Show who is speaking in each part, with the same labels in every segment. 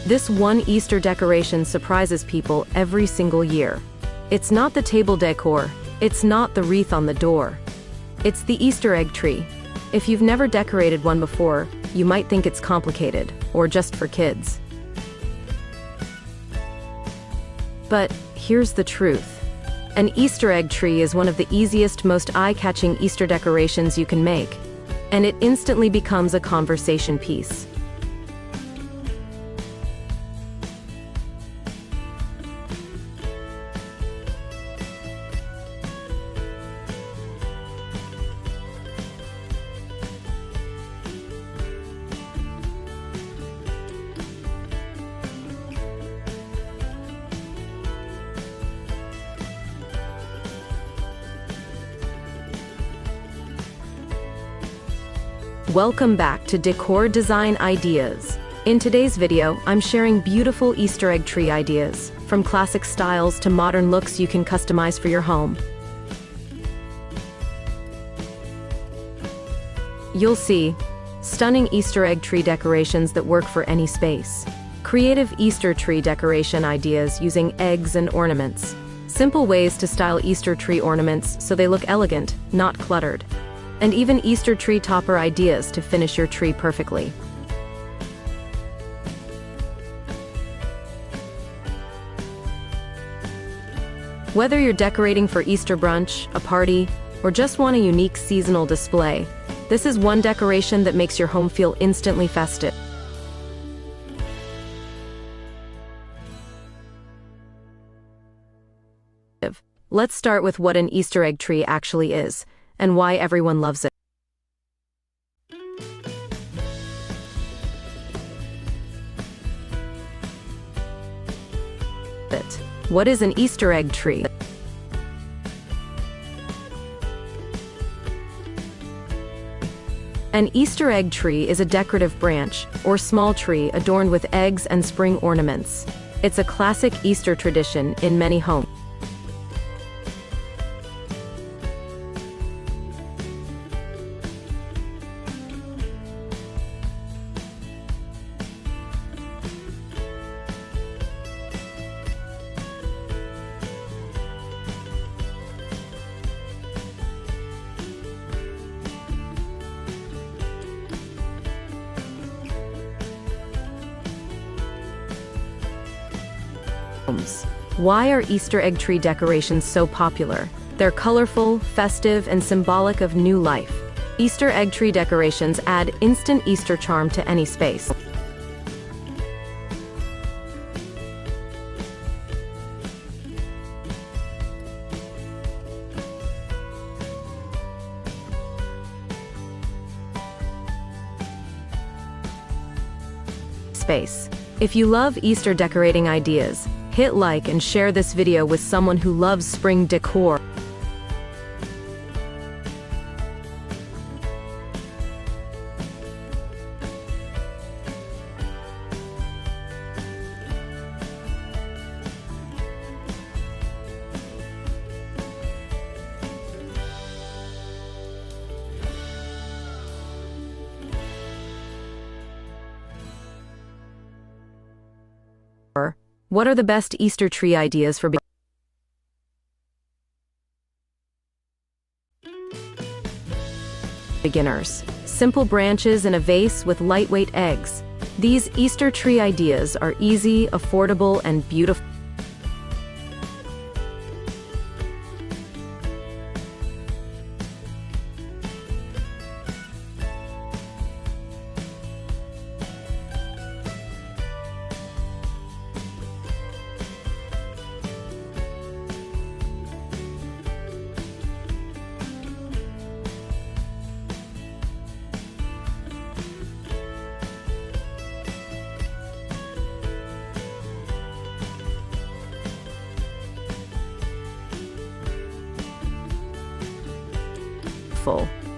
Speaker 1: This one Easter decoration surprises people every single year. It's not the table decor, it's not the wreath on the door. It's the Easter egg tree. If you've never decorated one before, you might think it's complicated, or just for kids. But here's the truth. An Easter egg tree is one of the easiest, most eye-catching Easter decorations you can make, and it instantly becomes a conversation piece. Welcome back to Decor Design Ideas. In today's video, I'm sharing beautiful Easter egg tree ideas, from classic styles to modern looks you can customize for your home. You'll see stunning Easter egg tree decorations that work for any space. Creative Easter tree decoration ideas using eggs and ornaments. Simple ways to style Easter tree ornaments so they look elegant, not cluttered. And even Easter tree topper ideas to finish your tree perfectly. Whether you're decorating for Easter brunch, a party, or just want a unique seasonal display, this is one decoration that makes your home feel instantly festive. Let's start with what an Easter egg tree actually is, and why everyone loves it. What is an Easter egg tree? An Easter egg tree is a decorative branch, or small tree adorned with eggs and spring ornaments. It's a classic Easter tradition in many homes. Why are Easter egg tree decorations so popular? They're colorful, festive, and symbolic of new life. Easter egg tree decorations add instant Easter charm to any space. If you love Easter decorating ideas, hit like and share this video with someone who loves spring decor. What are the best Easter tree ideas for beginners? Simple branches in a vase with lightweight eggs. These Easter tree ideas are easy, affordable, and beautiful.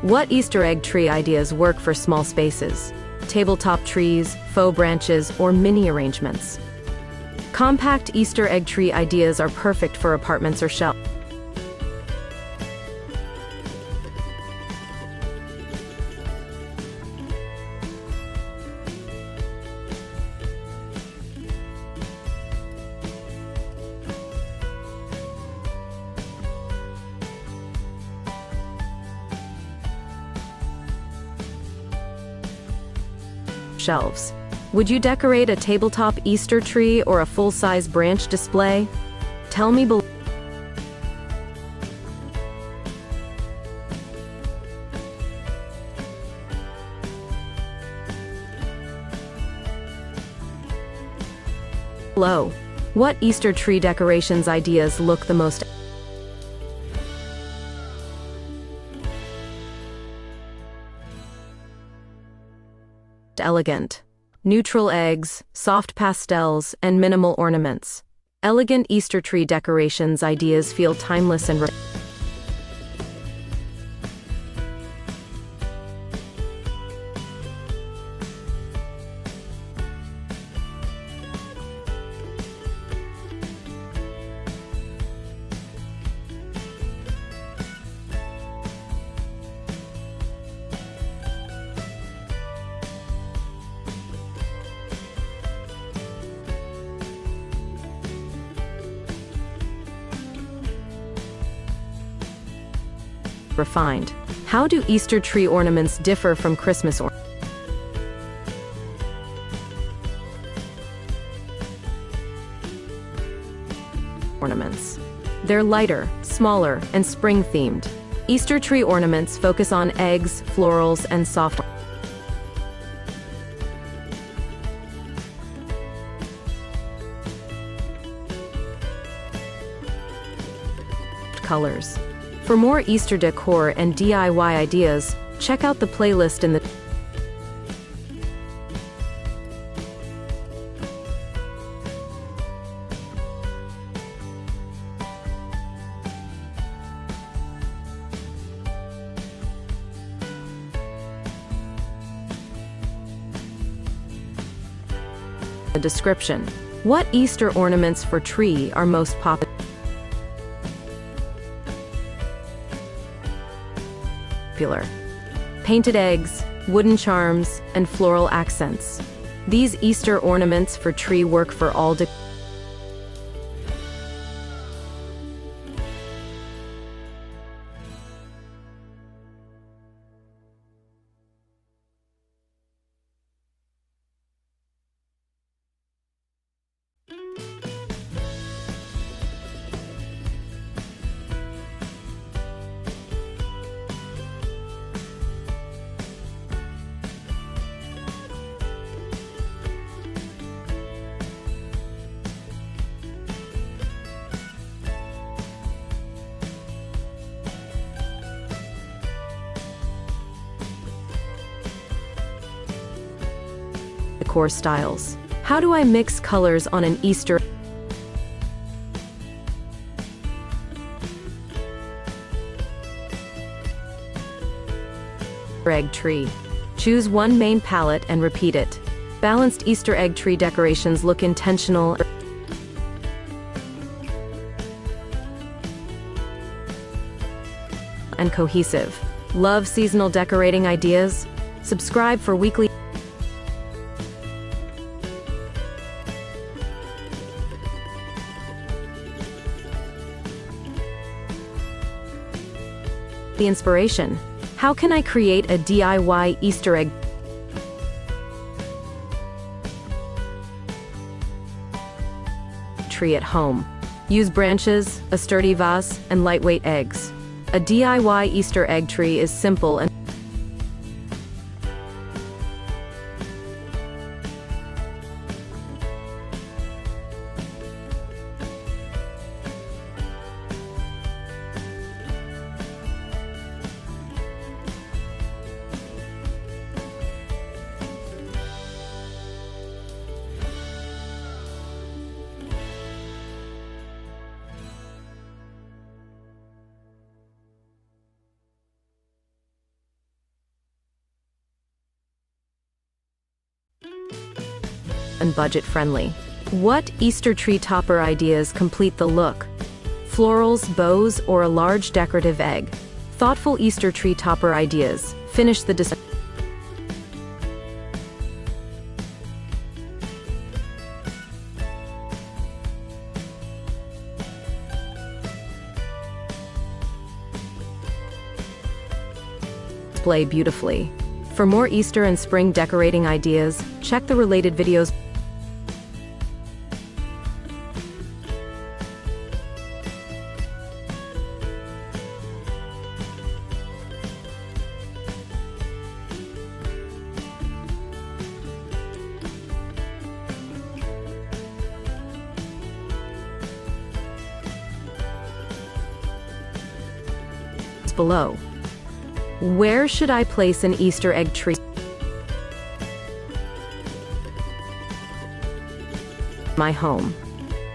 Speaker 1: What Easter egg tree ideas work for small spaces? Tabletop trees, faux branches, or mini arrangements. Compact Easter egg tree ideas are perfect for apartments or shelves. shelves. Would you decorate a tabletop Easter tree or a full-size branch display? Tell me below. What Easter tree decorations ideas look the most elegant? Neutral eggs, soft pastels, and minimal ornaments. Elegant Easter tree decorations ideas feel timeless and refined. How do Easter tree ornaments differ from Christmas ornaments? They're lighter, smaller, and spring-themed. Easter tree ornaments focus on eggs, florals, and soft colors. For more Easter decor and DIY ideas, check out the playlist in the description. What Easter ornaments for tree are most popular? Painted eggs, wooden charms, and floral accents. These Easter ornaments for tree work for all decor styles. How do I mix colors on an Easter egg tree? Choose one main palette and repeat it. Balanced Easter egg tree decorations look intentional and cohesive. Love seasonal decorating ideas? Subscribe for weekly inspiration. How can I create a DIY Easter egg tree at home? Use branches, a sturdy vase, and lightweight eggs. A DIY Easter egg tree is simple and budget-friendly. What Easter tree topper ideas complete the look? Florals, bows, or a large decorative egg? Thoughtful Easter tree topper ideas finish the display. Beautifully. For more Easter and spring decorating ideas, Check the related videos below. Where should I place an Easter egg tree? My home.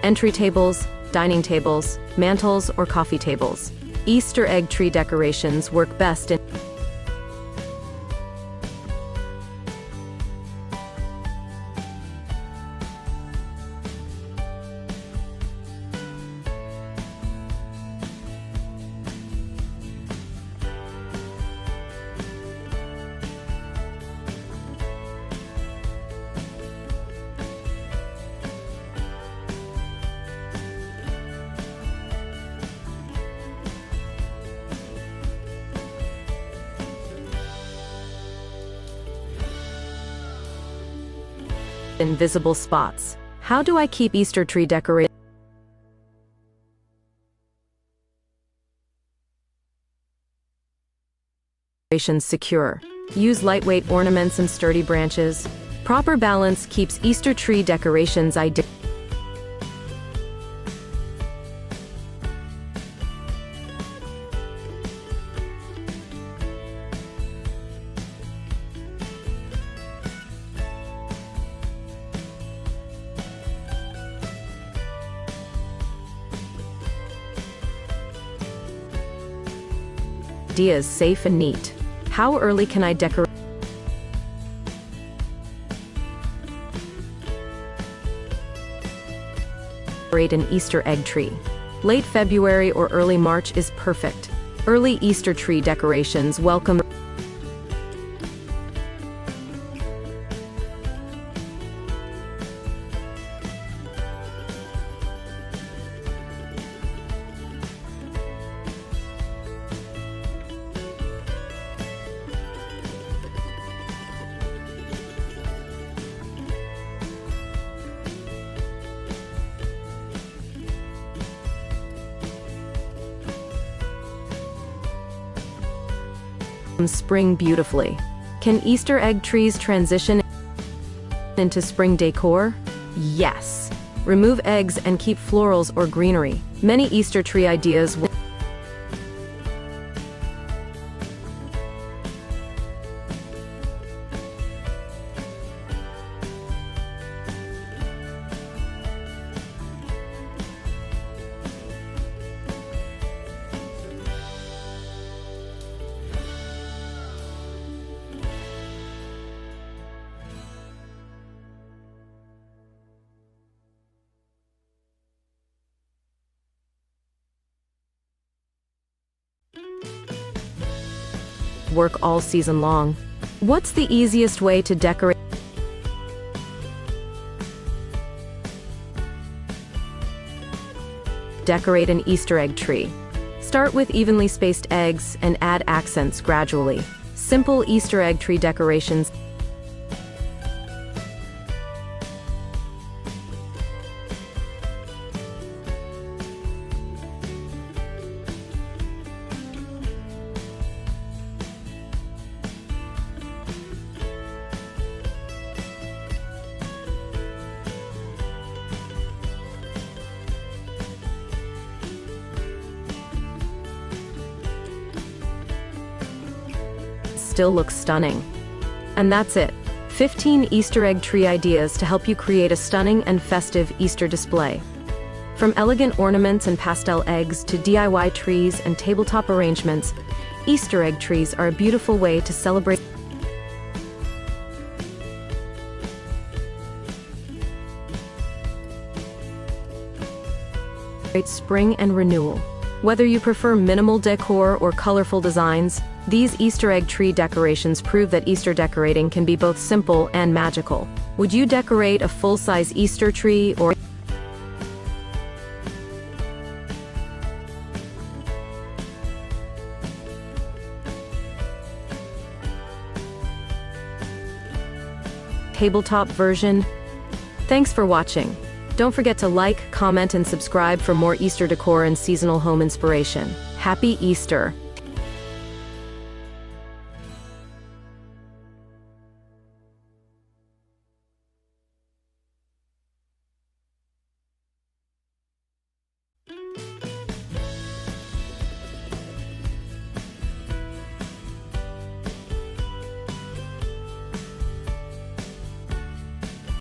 Speaker 1: Entry tables, dining tables, mantels, or coffee tables. Easter egg tree decorations work best in invisible spots. How do I keep Easter tree decorations secure? Use lightweight ornaments and sturdy branches. Proper balance keeps Easter tree decorations ideal. Ideas safe and neat. How early can I decorate an Easter egg tree? Late February or early March is perfect. Early Easter tree decorations welcome spring beautifully. Can Easter egg trees transition into spring decor? Yes. Remove eggs and keep florals or greenery. Many Easter tree ideas will work all season long. What's the easiest way to decorate an Easter egg tree? Start with evenly spaced eggs and add accents gradually. Simple Easter egg tree decorations still looks stunning. And that's it. 15 Easter egg tree ideas to help you create a stunning and festive Easter display. From elegant ornaments and pastel eggs to DIY trees and tabletop arrangements, Easter egg trees are a beautiful way to celebrate spring and renewal. Whether you prefer minimal decor or colorful designs, these Easter egg tree decorations prove that Easter decorating can be both simple and magical. Would you decorate a full-size Easter tree or tabletop version. Thanks for watching. Don't forget to like, comment, and subscribe for more Easter decor and seasonal home inspiration. Happy Easter!